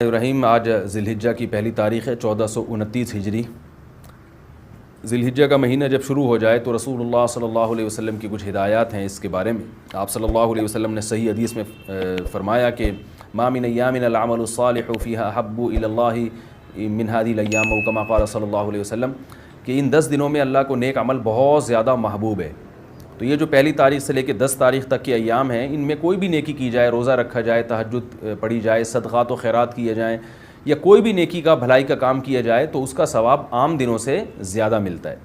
رحیم آج ذی الحجہ کی پہلی تاریخ ہے 1429 ہجری۔ ذی الحجہ کا مہینہ جب شروع ہو جائے تو رسول اللہ صلی اللہ علیہ وسلم کی کچھ ہدایات ہیں اس کے بارے میں۔ آپ صلی اللہ علیہ وسلم نے صحیح حدیث میں فرمایا کہ ما من ایام العمل الصالح فیہا احب الی اللہ من هذه الايام، او کما قال صلی اللہ علیہ وسلم، کہ ان 10 دنوں میں اللہ کو نیک عمل بہت زیادہ محبوب ہے۔ تو یہ جو پہلی تاریخ سے لے کے 10 تاریخ تک کے ایام ہیں، ان میں کوئی بھی نیکی کی جائے، روزہ رکھا جائے، تہجد پڑھی جائے، صدقات و خیرات کیے جائیں، یا کوئی بھی نیکی کا بھلائی کا کام کیا جائے تو اس کا ثواب عام دنوں سے زیادہ ملتا ہے۔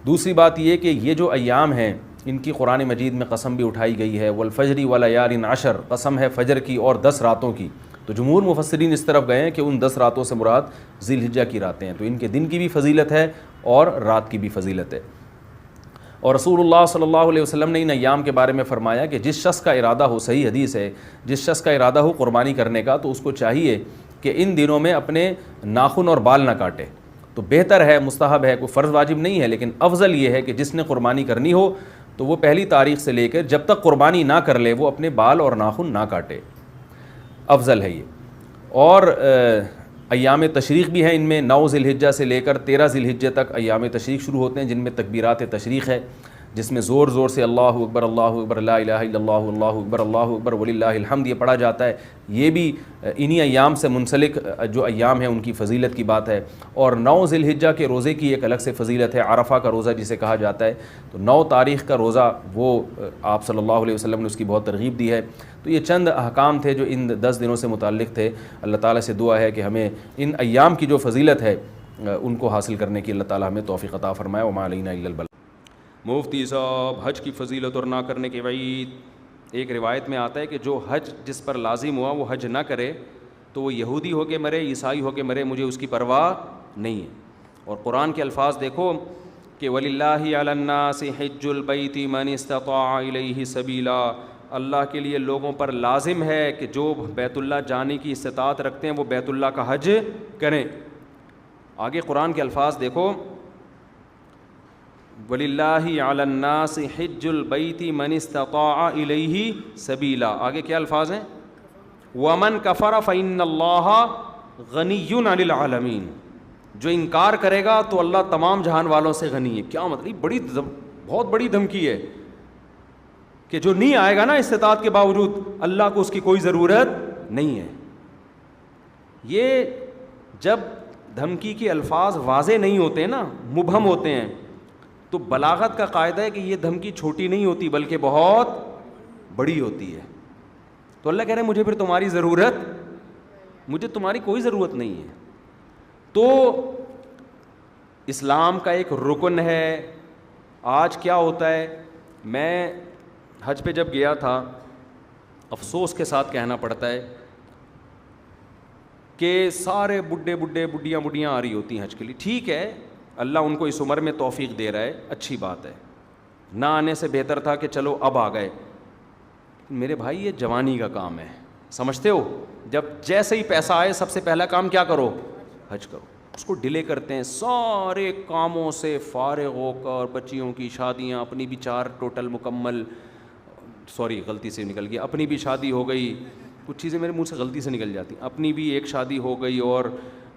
دوسری بات یہ کہ یہ جو ایام ہیں ان کی قرآن مجید میں قسم بھی اٹھائی گئی ہے، والفجر ولیال عشر، قسم ہے فجر کی اور 10 راتوں کی۔ تو جمہور مفسرین اس طرف گئے ہیں کہ ان 10 راتوں سے مراد ذی الحجہ کی راتیں ہیں، تو ان کے دن کی بھی فضیلت ہے اور رات کی بھی فضیلت ہے۔ اور رسول اللہ صلی اللہ علیہ وسلم نے ان ایام کے بارے میں فرمایا کہ جس شخص کا ارادہ ہو، صحیح حدیث ہے، جس شخص کا ارادہ ہو قربانی کرنے کا تو اس کو چاہیے کہ ان دنوں میں اپنے ناخن اور بال نہ کاٹے۔ تو بہتر ہے، مستحب ہے، کوئی فرض واجب نہیں ہے، لیکن افضل یہ ہے کہ جس نے قربانی کرنی ہو تو وہ پہلی تاریخ سے لے کر جب تک قربانی نہ کر لے وہ اپنے بال اور ناخن نہ کاٹے، افضل ہے یہ۔ اور ایام تشریق بھی ہیں ان میں، 9 ذی الحجہ سے لے کر 13 ذی الحجہ تک ایام تشریق شروع ہوتے ہیں، جن میں تکبیرات تشریق ہے، جس میں زور زور سے اللہ اکبر اللہ اکبر لا الہ الا اللہ اللہ اکبر وللہ الحمد یہ پڑھا جاتا ہے۔ یہ بھی انہی ایام سے منسلک جو ایام ہیں ان کی فضیلت کی بات ہے۔ اور 9 ذی الحجہ کے روزے کی ایک الگ سے فضیلت ہے، عرفہ کا روزہ جسے کہا جاتا ہے، تو 9 تاریخ کا روزہ وہ آپ صلی اللہ علیہ وسلم نے اس کی بہت ترغیب دی ہے۔ تو یہ چند احکام تھے جو ان 10 دنوں سے متعلق تھے۔ اللہ تعالیٰ سے دعا ہے کہ ہمیں ان ایام کی جو فضیلت ہے ان کو حاصل کرنے کی اللہ تعالیٰ ہمیں توفیق عطا فرمائے۔ وما علینا الا البلاغ۔ مفتی صاحب، حج کی فضیلت اور نہ کرنے کی وعید۔ ایک روایت میں آتا ہے کہ جو حج جس پر لازم ہوا وہ حج نہ کرے تو وہ یہودی ہو کے مرے، عیسائی ہو کے مرے، مجھے اس کی پرواہ نہیں ہے۔ اور قرآن کے الفاظ دیکھو کہ وَلِلَّهِ عَلَى النَّاسِ حِجُّ الْبَيْتِ مَنِ اسْتَطَاعَ إِلَيْهِ سَبِيلًا، اللہ کے لیے لوگوں پر لازم ہے کہ جو بیت اللہ جانے کی استطاعت رکھتے ہیں وہ بیت اللہ کا حج کریں۔ آگے قرآن کے الفاظ دیکھو، وَلِلَّهِ عَلَى النَّاسِ حِجُّ الْبَيْتِ مَنِ اسْتَطَاعَ إِلَيْهِ سَبِيلًا۔ آگے کیا الفاظ ہیں؟ وَمَنْ كَفَرَ فَإِنَّ اللَّهَ غَنِيٌّ عَنِ الْعَالَمِينَ، جو انکار کرے گا تو اللہ تمام جہان والوں سے غنی ہے۔ کیا مطلب؟ بہت بڑی دھمکی ہے کہ جو نہیں آئے گا نا استطاعت کے باوجود، اللہ کو اس کی کوئی ضرورت نہیں ہے۔ یہ جب دھمکی کے الفاظ واضح نہیں ہوتے نا، مبہم ہوتے ہیں، تو بلاغت کا قاعدہ ہے کہ یہ دھمکی چھوٹی نہیں ہوتی بلکہ بہت بڑی ہوتی ہے۔ تو اللہ کہہ رہے ہیں مجھے پھر تمہاری ضرورت، مجھے تمہاری کوئی ضرورت نہیں ہے۔ تو اسلام کا ایک رکن ہے۔ آج کیا ہوتا ہے، میں حج پہ جب گیا تھا، افسوس کے ساتھ کہنا پڑتا ہے کہ سارے بڈھیاں آ رہی ہوتی ہیں حج کے لیے۔ ٹھیک ہے، اللہ ان کو اس عمر میں توفیق دے رہا ہے، اچھی بات ہے، نہ آنے سے بہتر تھا کہ چلو اب آ گئے۔ میرے بھائی یہ جوانی کا کام ہے، سمجھتے ہو؟ جب جیسے ہی پیسہ آئے سب سے پہلا کام کیا کرو؟ حج کرو۔ اس کو ڈیلے کرتے ہیں، سارے کاموں سے فارغ ہو کر، بچیوں کی شادیاں، اپنی بھی 4 ٹوٹل مکمل، سوری غلطی سے نکل گیا، اپنی بھی شادی ہو گئی، کچھ چیزیں میرے منہ سے غلطی سے نکل جاتی، اپنی بھی ایک شادی ہو گئی، اور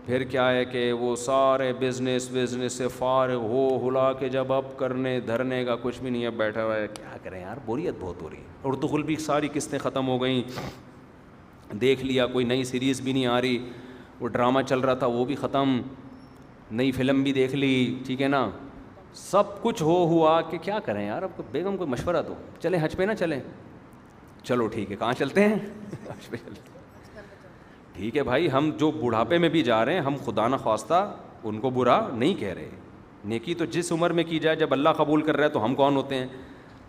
پھر کیا ہے کہ وہ سارے بزنس سے فارغ ہو ہلا کے جب اب کرنے دھرنے کا کچھ بھی نہیں ہے، بیٹھا ہوا ہے۔ کیا کریں یار، بوریت بہت ہو رہی ہے۔ اردو غل بھی ساری قسطیں ختم ہو گئیں، دیکھ لیا، کوئی نئی سیریز بھی نہیں آ رہی، وہ ڈرامہ چل رہا تھا وہ بھی ختم، نئی فلم بھی دیکھ لی، ٹھیک ہے نا، سب کچھ ہوا کہ کیا کریں یار۔ اب بیگم کوئی مشورہ دو، چلیں حج پہ نہ چلیں؟ چلو ٹھیک ہے، کہاں چلتے ہیں؟ حج پہ چلتے ہیں۔ ٹھیک ہے بھائی، ہم جو بڑھاپے میں بھی جا رہے ہیں، ہم خدا نہ خواستہ ان کو برا نہیں کہہ رہے، نیکی تو جس عمر میں کی جائے، جب اللہ قبول کر رہا ہے تو ہم کون ہوتے ہیں؟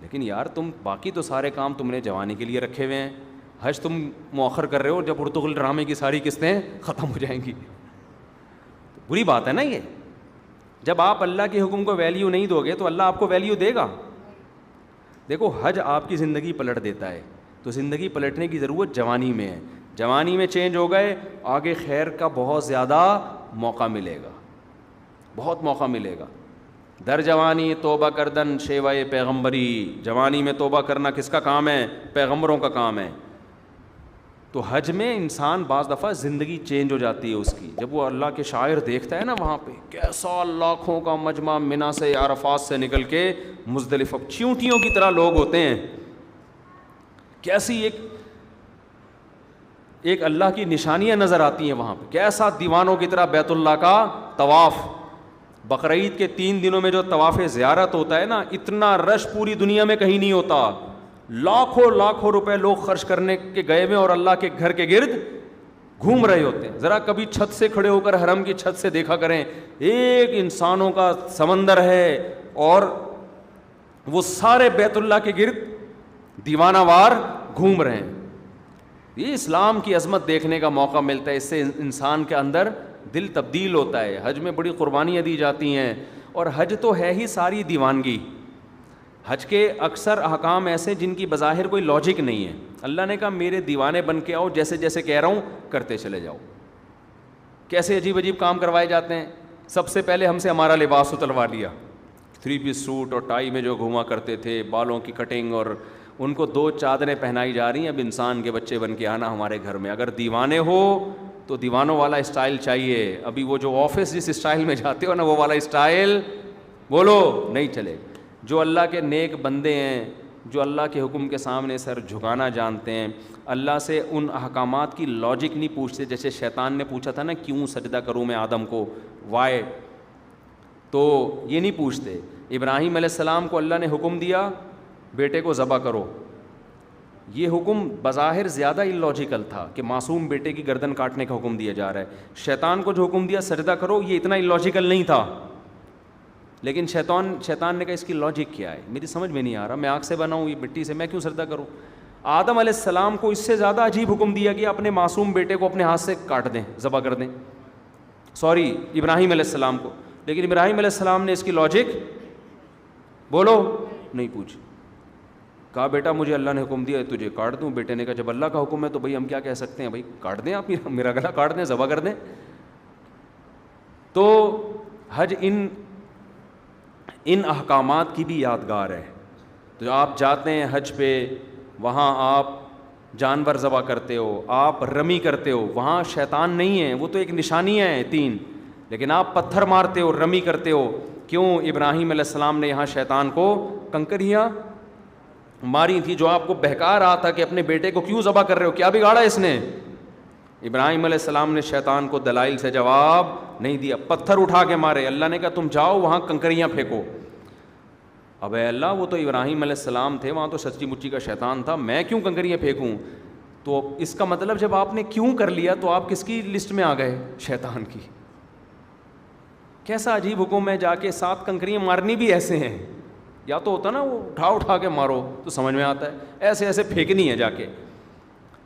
لیکن یار تم باقی تو سارے کام تم نے جوانی کے لیے رکھے ہوئے ہیں، حج تم مؤخر کر رہے ہو جب ارطغرل ڈرامے کی ساری قسطیں ختم ہو جائیں گی۔ بری بات ہے نا یہ۔ جب آپ اللہ کے حکم کو ویلیو نہیں دو گے تو اللہ آپ کو ویلیو دے گا۔ دیکھو حج آپ کی زندگی پلٹ دیتا ہے، تو زندگی پلٹنے کی ضرورت جوانی میں ہے۔ جوانی میں چینج ہو گئے، آگے خیر کا بہت زیادہ موقع ملے گا، بہت موقع ملے گا۔ در جوانی توبہ کردن شیوائے پیغمبری، جوانی میں توبہ کرنا کس کا کام ہے؟ پیغمبروں کا کام ہے۔ تو حج میں انسان بعض دفعہ زندگی چینج ہو جاتی ہے اس کی. جب وہ اللہ کے شاعر دیکھتا ہے نا وہاں پہ کیسا لاکھوں کا مجمع منا سے عرفات سے نکل کے مزدلفہ چیونٹیوں کی طرح لوگ ہوتے ہیں, کیسی ایک اللہ کی نشانیاں نظر آتی ہیں وہاں پہ, کیسا دیوانوں کی طرح بیت اللہ کا طواف. بقرعید کے 3 دنوں میں جو طواف زیارت ہوتا ہے نا, اتنا رش پوری دنیا میں کہیں نہیں ہوتا. لاکھوں روپے لوگ خرچ کرنے کے گئے ہوئے اور اللہ کے گھر کے گرد گھوم رہے ہوتے ہیں. ذرا کبھی چھت سے کھڑے ہو کر حرم کی چھت سے دیکھا کریں, ایک انسانوں کا سمندر ہے اور وہ سارے بیت اللہ کے گرد دیوانہ وار گھوم رہے ہیں. یہ اسلام کی عظمت دیکھنے کا موقع ملتا ہے, اس سے انسان کے اندر دل تبدیل ہوتا ہے. حج میں بڑی قربانیاں دی جاتی ہیں, اور حج تو ہے ہی ساری دیوانگی. حج کے اکثر احکام ایسے جن کی بظاہر کوئی لاجک نہیں ہے. اللہ نے کہا میرے دیوانے بن کے آؤ, جیسے جیسے کہہ رہا ہوں کرتے چلے جاؤ. کیسے عجیب عجیب کام کروائے جاتے ہیں. سب سے پہلے ہم سے ہمارا لباس اتروا لیا, 3 پیس سوٹ اور ٹائی میں جو گھوما کرتے تھے, بالوں کی کٹنگ, اور ان کو 2 چادریں پہنائی جا رہی ہیں. اب انسان کے بچے بن کے آنا ہمارے گھر میں. اگر دیوانے ہو تو دیوانوں والا اسٹائل چاہیے. ابھی وہ جو آفس جس اسٹائل میں جاتے ہو نا, وہ والا اسٹائل بولو نہیں چلے. جو اللہ کے نیک بندے ہیں, جو اللہ کے حکم کے سامنے سر جھکانا جانتے ہیں, اللہ سے ان احکامات کی لاجک نہیں پوچھتے. جیسے شیطان نے پوچھا تھا نا کیوں سجدہ کروں میں آدم کو, وائے, تو یہ نہیں پوچھتے. ابراہیم علیہ السلام کو اللہ نے حکم دیا بیٹے کو ذبح کرو. یہ حکم بظاہر زیادہ اللاجیکل تھا کہ معصوم بیٹے کی گردن کاٹنے کا حکم دیا جا رہا ہے. شیطان کو جو حکم دیا سجدہ کرو, یہ اتنا اللاجیکل نہیں تھا. لیکن شیطان نے کہا اس کی لاجک کیا ہے, میری سمجھ میں نہیں آ رہا, میں آگ سے بنا ہوں, یہ مٹی سے, میں کیوں سجدہ کروں. آدم علیہ السلام کو اس سے زیادہ عجیب حکم دیا کہ اپنے معصوم بیٹے کو اپنے ہاتھ سے کاٹ دیں, ذبح کر دیں. ابراہیم علیہ السلام کو. لیکن ابراہیم علیہ السلام نے اس کی لاجک بولو نہیں پوچھی. کہا بیٹا مجھے اللہ نے حکم دیا ہے تجھے کاٹ دوں. بیٹے نے کہا جب اللہ کا حکم ہے تو بھائی ہم کیا کہہ سکتے ہیں, بھائی کاٹ دیں, آپ میرا گلا کاٹ دیں, ذبح کر دیں. تو حج ان احکامات کی بھی یادگار ہے. تو آپ جاتے ہیں حج پہ, وہاں آپ جانور ذبح کرتے ہو, آپ رمی کرتے ہو, وہاں شیطان نہیں ہے, وہ تو ایک نشانیاں ہیں 3, لیکن آپ پتھر مارتے ہو, رمی کرتے ہو. کیوں؟ ابراہیم علیہ السلام نے یہاں شیطان کو کنکریاں ماری تھی, جو آپ کو بہکا رہا تھا کہ اپنے بیٹے کو کیوں ذبح کر رہے ہو, کیا بگاڑا اس نے. ابراہیم علیہ السلام نے شیطان کو دلائل سے جواب نہیں دیا, پتھر اٹھا کے مارے. اللہ نے کہا تم جاؤ وہاں کنکریاں پھینکو. اب اے اللہ وہ تو ابراہیم علیہ السلام تھے, وہاں تو سچی مچی کا شیطان تھا, میں کیوں کنکریاں پھینکوں. تو اس کا مطلب جب آپ نے کیوں کر لیا تو آپ کس کی لسٹ میں آ گئے, شیطان کی. کیسا عجیب حکم ہے, جا کے 7 کنکریاں مارنی بھی ایسے ہیں. یا تو ہوتا نا وہ اٹھا کے مارو تو سمجھ میں آتا ہے, ایسے ایسے پھینکنی ہے جا کے.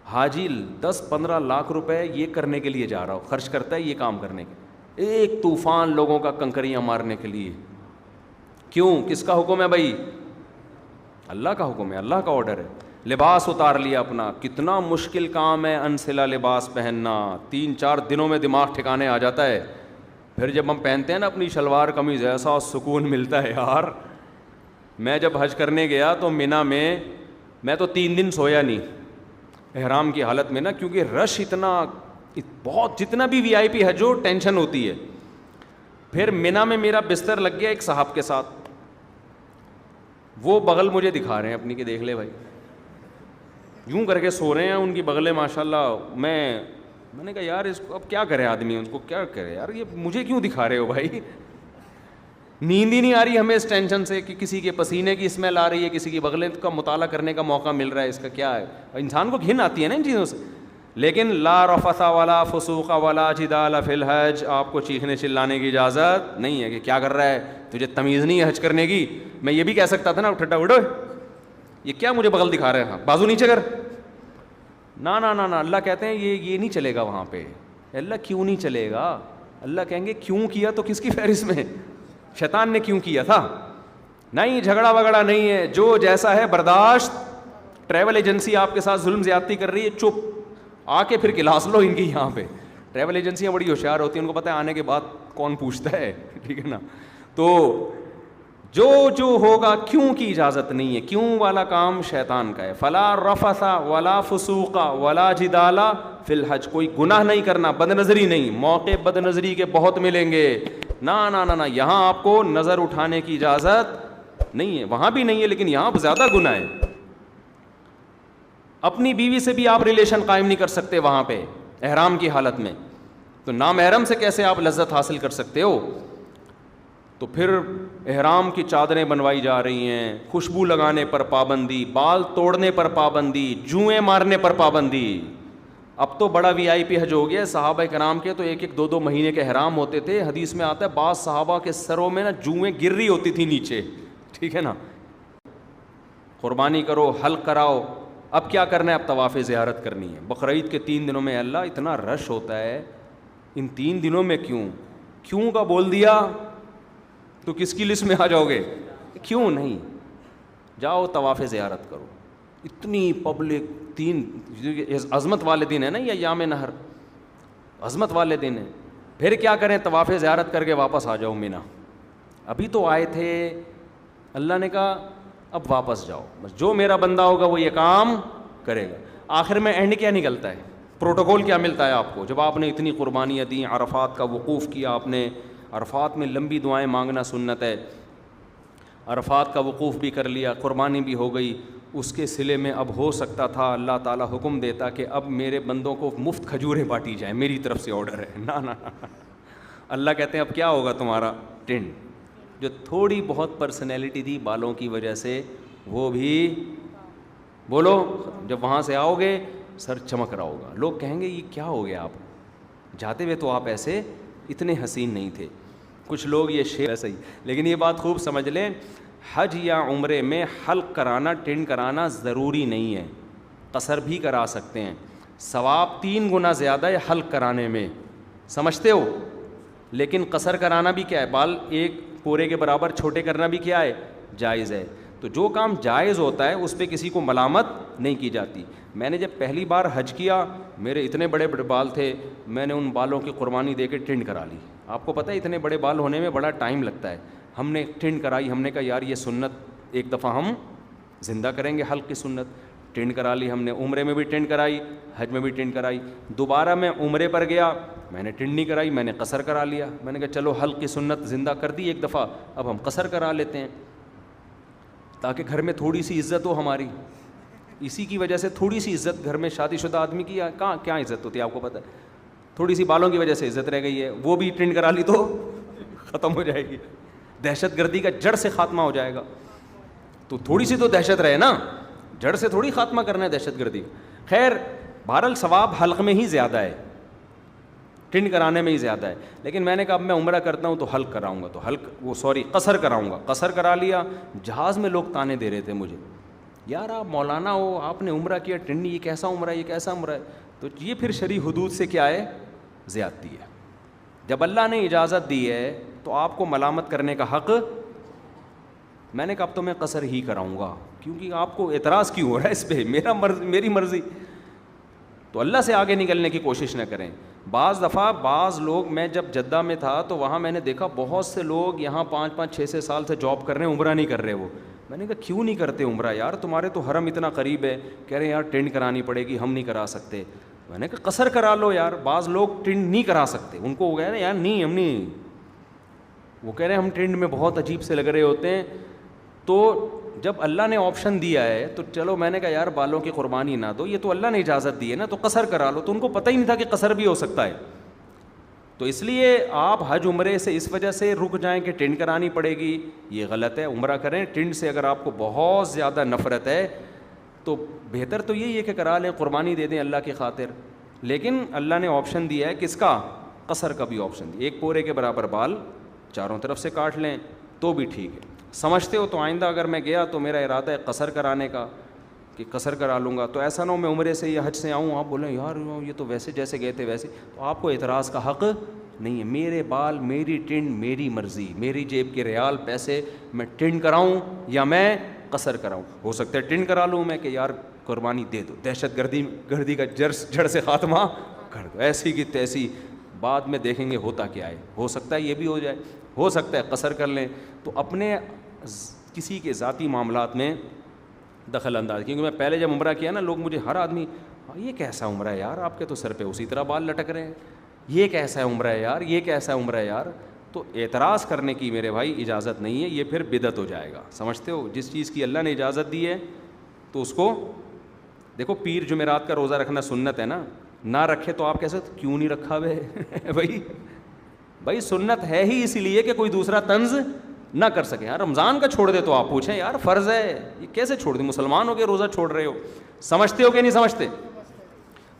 حاجی 10-15 لاکھ روپے یہ کرنے کے لیے جا رہا ہو, خرچ کرتا ہے یہ کام کرنے کے, ایک طوفان لوگوں کا کنکریاں مارنے کے لیے. کیوں؟ کس کا حکم ہے بھائی؟ اللہ کا حکم ہے, اللہ کا آرڈر ہے. لباس اتار لیا اپنا, کتنا مشکل کام ہے انسلا لباس پہننا, 3-4 دنوں میں دماغ ٹھکانے آ جاتا ہے. پھر جب ہم پہنتے ہیں نا اپنی شلوار قمیض, ایسا سکون ملتا ہے یار. میں جب حج کرنے گیا تو مینا میں تو 3 دن سویا نہیں احرام کی حالت میں نا, کیونکہ رش اتنا بہت, جتنا بھی VIP حج ہو ٹینشن ہوتی ہے. پھر مینا میں میرا بستر لگ گیا ایک صاحب کے ساتھ, وہ بغل مجھے دکھا رہے ہیں اپنی کہ دیکھ لے بھائی, یوں کر کے سو رہے ہیں, ان کی بغلیں ماشاءاللہ. میں نے کہا یار اس کو اب کیا کرے آدمی, ان کو کیا کرے یار, یہ مجھے کیوں دکھا رہے ہو بھائی. نیند ہی نہیں آ رہی ہمیں اس ٹینشن سے کہ کسی کے پسینے کی اسمیل آ رہی ہے, کسی کی بغلیں کا مطالعہ کرنے کا موقع مل رہا ہے, اس کا کیا ہے. انسان کو گھن آتی ہے نا ان چیزوں سے. لیکن لا رفث ولا فسوق ولا جدال فی الحج, آپ کو چیخنے چلانے کی اجازت نہیں ہے کہ کیا کر رہا ہے, تجھے تمیز نہیں ہے حج کرنے کی. میں یہ بھی کہہ سکتا تھا نا ٹھٹا اڑو, یہ کیا مجھے بغل دکھا رہے ہیں, بازو نیچے کر. نا نا نا نا, اللہ کہتے ہیں یہ نہیں چلے گا وہاں پہ. اللہ کیوں نہیں چلے گا؟ اللہ کہیں گے کیوں کیا تو کس کی فہرست میں, شیطان نے کیوں کیا تھا. نہیں, جھگڑا وگڑا نہیں ہے, جو جیسا ہے برداشت. ٹریول ایجنسی آپ کے ساتھ ظلم زیادتی کر رہی ہے, چپ, آ کے پھر کلاس لو ان کی. یہاں پہ ٹریول ایجنسیاں بڑی ہوشیار ہوتی ہیں, ان کو پتہ ہے آنے کے بعد کون پوچھتا ہے, ٹھیک ہے نا. تو جو ہوگا کیوں کی اجازت نہیں ہے. کیوں والا کام شیطان کا ہے. فلا رفث ولا فسوق ولا جدال فی الحج. کوئی گناہ نہیں کرنا, بد نظری نہیں. موقع بد نظری کے بہت ملیں گے. نا نا نا نا, یہاں آپ کو نظر اٹھانے کی اجازت نہیں ہے. وہاں بھی نہیں ہے لیکن یہاں زیادہ گناہ ہے. اپنی بیوی سے بھی آپ ریلیشن قائم نہیں کر سکتے وہاں پہ احرام کی حالت میں, تو نامحرم سے کیسے آپ لذت حاصل کر سکتے ہو. تو پھر احرام کی چادریں بنوائی جا رہی ہیں, خوشبو لگانے پر پابندی, بال توڑنے پر پابندی, جوئیں مارنے پر پابندی. اب تو بڑا وی آئی پی حج ہو گیا. صحابہ کرام کے تو 1-2 مہینے کے احرام ہوتے تھے. حدیث میں آتا ہے بعض صحابہ کے سروں میں نا جوئیں گر رہی ہوتی تھی نیچے. ٹھیک ہے نا, قربانی کرو, حلق کراؤ. اب کیا کرنا ہے, اب طواف زیارت کرنی ہے. بقرعید کے 3 دنوں میں اللہ اتنا رش ہوتا ہے, ان 3 دنوں میں کیوں کا بول دیا تو کس کی لسٹ میں آ جاؤ گے؟ کیوں نہیں, جاؤ طواف زیارت کرو. اتنی پبلک, 3 عظمت والے دن ہے نا یہ ایام نہر, عظمت والے دن ہیں. پھر کیا کریں, طواف زیارت کر کے واپس آ جاؤ مینا. ابھی تو آئے تھے, اللہ نے کہا اب واپس جاؤ, بس جو میرا بندہ ہوگا وہ یہ کام کرے گا. آخر میں اینڈ کیا نکلتا ہے, پروٹوکول کیا ملتا ہے آپ کو؟ جب آپ نے اتنی قربانیاں دیں, عرفات کا وقوف کیا آپ نے, عرفات میں لمبی دعائیں مانگنا سنت ہے, عرفات کا وقوف بھی کر لیا, قربانی بھی ہو گئی. اس کے صلے میں اب ہو سکتا تھا اللہ تعالیٰ حکم دیتا کہ اب میرے بندوں کو مفت کھجوریں بانٹی جائیں, میری طرف سے آرڈر ہے. نا, اللہ کہتے ہیں اب کیا ہوگا تمہارا ٹینٹ. جو تھوڑی بہت پرسنالٹی تھی بالوں کی وجہ سے, وہ بھی بولو, جب وہاں سے آؤ گے سر چمک رہا ہوگا. لوگ کہیں گے یہ کیا ہو گیا, آپ جاتے ہوئے تو آپ ایسے اتنے حسین نہیں تھے. کچھ لوگ یہ شعر ایسا ہی. لیکن یہ بات خوب سمجھ لیں, حج یا عمرے میں حلق کرانا, ٹینٹ کرانا ضروری نہیں ہے. قصر بھی کرا سکتے ہیں. ثواب 3 گنا زیادہ ہے حلق کرانے میں, سمجھتے ہو. لیکن قصر کرانا بھی کیا ہے, بال ایک پورے کے برابر چھوٹے کرنا بھی کیا ہے, جائز ہے. تو جو کام جائز ہوتا ہے اس پہ کسی کو ملامت نہیں کی جاتی. میں نے جب پہلی بار حج کیا, میرے اتنے بڑے بڑے بال تھے, میں نے ان بالوں کی قربانی دے کے ٹینٹ کرا لی. آپ کو پتہ ہے اتنے بڑے بال ہونے میں بڑا ٹائم لگتا ہے. ہم نے ٹینٹ کرائی, ہم نے کہا یار یہ سنت ایک دفعہ ہم زندہ کریں گے, حلق کی سنت. ٹینٹ کرا لی ہم نے. عمرے میں بھی ٹینٹ کرائی, حج میں بھی ٹینٹ کرائی. دوبارہ میں عمرے پر گیا, میں نے ٹینٹ نہیں کرائی, میں نے قصر کرا لیا. میں نے کہا چلو حلق کی سنت زندہ کر دی ایک دفعہ, اب ہم قصر کرا لیتے ہیں تاکہ گھر میں تھوڑی سی عزت ہو ہماری. اسی کی وجہ سے تھوڑی سی عزت گھر میں شادی شدہ آدمی کی کہاں کیا عزت ہوتی ہے آپ کو پتہ ہے. تھوڑی سی بالوں کی وجہ سے عزت رہ گئی ہے, وہ بھی ٹینٹ کرا لی تو ختم ہو جائے گی. دہشت گردی کا جڑ سے خاتمہ ہو جائے گا. تو تھوڑی سی تو دہشت رہے نا, جڑ سے تھوڑی خاتمہ کرنا ہے دہشت گردی. خیر بہرحال ثواب حلق میں ہی زیادہ ہے, ٹینٹ کرانے میں ہی زیادہ ہے. لیکن میں نے کہا اب میں عمرہ کرتا ہوں تو حلق کراؤں گا, تو قصر کراؤں گا. قصر کرا لیا. جہاز میں لوگ تانے دے رہے تھے مجھے, یار آپ مولانا ہو, آپ نے عمرہ کیا, ٹینٹ نہیں, یہ کیسا عمرہ ہے, یہ کیسا عمرہ ہے. تو یہ پھر شرعی حدود سے کیا ہے, زیادتی ہے. جب اللہ نے اجازت دی ہے تو آپ کو ملامت کرنے کا حق. میں نے کہا اب تو میں قصر ہی کراؤں گا, کیونکہ آپ کو اعتراض کیوں ہو رہا ہے اس پہ, میری مرضی. تو اللہ سے آگے نکلنے کی کوشش نہ کریں. بعض دفعہ بعض لوگ, میں جب جدہ میں تھا تو وہاں میں نے دیکھا بہت سے لوگ یہاں 5-6 سال سے جاب کر رہے ہیں, عمرہ نہیں کر رہے. وہ میں نے کہا کیوں نہیں کرتے عمرہ یار, تمہارے تو حرم اتنا قریب ہے. کہہ رہے ہیں یار ٹینٹ کرانی پڑے گی, ہم نہیں کرا سکتے. میں نے کہا قصر کرا لو یار. بعض لوگ ٹینٹ نہیں کرا سکتے, ان کو ہو گیا نا یار نہیں ہم نہیں, وہ کہہ رہے ہیں ہم ٹینٹ میں بہت عجیب سے لگ رہے ہوتے ہیں. تو جب اللہ نے آپشن دیا ہے تو چلو, میں نے کہا یار بالوں کی قربانی نہ دو, یہ تو اللہ نے اجازت دی ہے نا, تو قصر کرا لو. تو ان کو پتہ ہی نہیں تھا کہ قصر بھی ہو سکتا ہے. تو اس لیے آپ حج عمرے سے اس وجہ سے رک جائیں کہ ٹینٹ کرانی پڑے گی, یہ غلط ہے. عمرہ کریں ٹینٹ سے. اگر آپ کو بہت زیادہ نفرت ہے تو بہتر تو یہی ہے کہ کرا لیں, قربانی دے دیں اللہ کی خاطر. لیکن اللہ نے آپشن دیا ہے کس کا, قصر کا بھی آپشن دیا. 1 پورے کے برابر بال چاروں طرف سے کاٹ لیں تو بھی ٹھیک ہے. سمجھتے ہو. تو آئندہ اگر میں گیا تو میرا ارادہ ہے قصر کرانے کا, کہ قصر کرا لوں گا. تو ایسا نہ ہو میں عمرے سے یا حج سے آؤں, آپ بولیں یار یہ تو ویسے جیسے گئے تھے ویسے. تو آپ کو اعتراض کا حق نہیں ہے. میرے بال, میری ٹینٹ, میری مرضی, میری جیب کے ریال پیسے, میں ٹینٹ کراؤں یا میں قصر کراؤں. ہو سکتا ہے ٹینٹ کرا لوں میں کہ یار قربانی دے دو, دہشت گردی کا جڑ سے خاتمہ کر دو. ایسی کی تیسی بعد میں دیکھیں گے ہوتا کیا ہے. ہو سکتا ہے یہ بھی ہو جائے, ہو سکتا ہے قصر کر لیں. تو اپنے کسی کے ذاتی معاملات میں دخل انداز. کیونکہ میں پہلے جب عمرہ کیا نا، لوگ مجھے ہر آدمی یہ کیسا عمرہ ہے یار، آپ کے تو سر پہ اسی طرح بال لٹک رہے ہیں، یہ کیسا ہے عمرہ ہے یار، یہ کیسا ہے عمرہ ہے یار. تو اعتراض کرنے کی میرے بھائی اجازت نہیں ہے، یہ پھر بدعت ہو جائے گا. سمجھتے ہو؟ جس چیز کی اللہ نے اجازت دی ہے تو اس کو دیکھو. پیر جمعرات کا روزہ رکھنا سنت ہے نا، نہ رکھے تو آپ کیسے کیوں نہیں رکھا بھائی بھائی سنت ہے ہی اسی لیے کہ کوئی دوسرا طنز نہ کر سکے. یار رمضان کا چھوڑ دے تو آپ پوچھیں یار فرض ہے، یہ کیسے چھوڑ دیں؟ مسلمان ہو کے روزہ چھوڑ رہے ہو. سمجھتے ہو کہ نہیں سمجھتے؟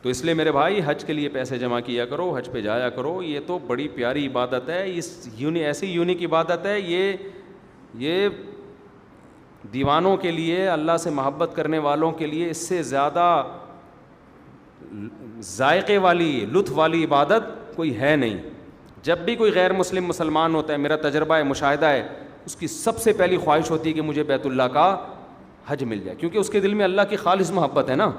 تو اس لیے میرے بھائی حج کے لیے پیسے جمع کیا کرو، حج پہ جایا کرو. یہ تو بڑی پیاری عبادت ہے، اس ایسی یونیک عبادت ہے. یہ دیوانوں کے لیے، اللہ سے محبت کرنے والوں کے لیے اس سے زیادہ ذائقے والی، لطف والی عبادت کوئی ہے نہیں. جب بھی کوئی غیر مسلم مسلمان ہوتا ہے، میرا تجربہ ہے، مشاہدہ ہے، اس کی سب سے پہلی خواہش ہوتی ہے کہ مجھے بیت اللہ کا حج مل جائے، کیونکہ اس کے دل میں اللہ کی خالص محبت ہے نا.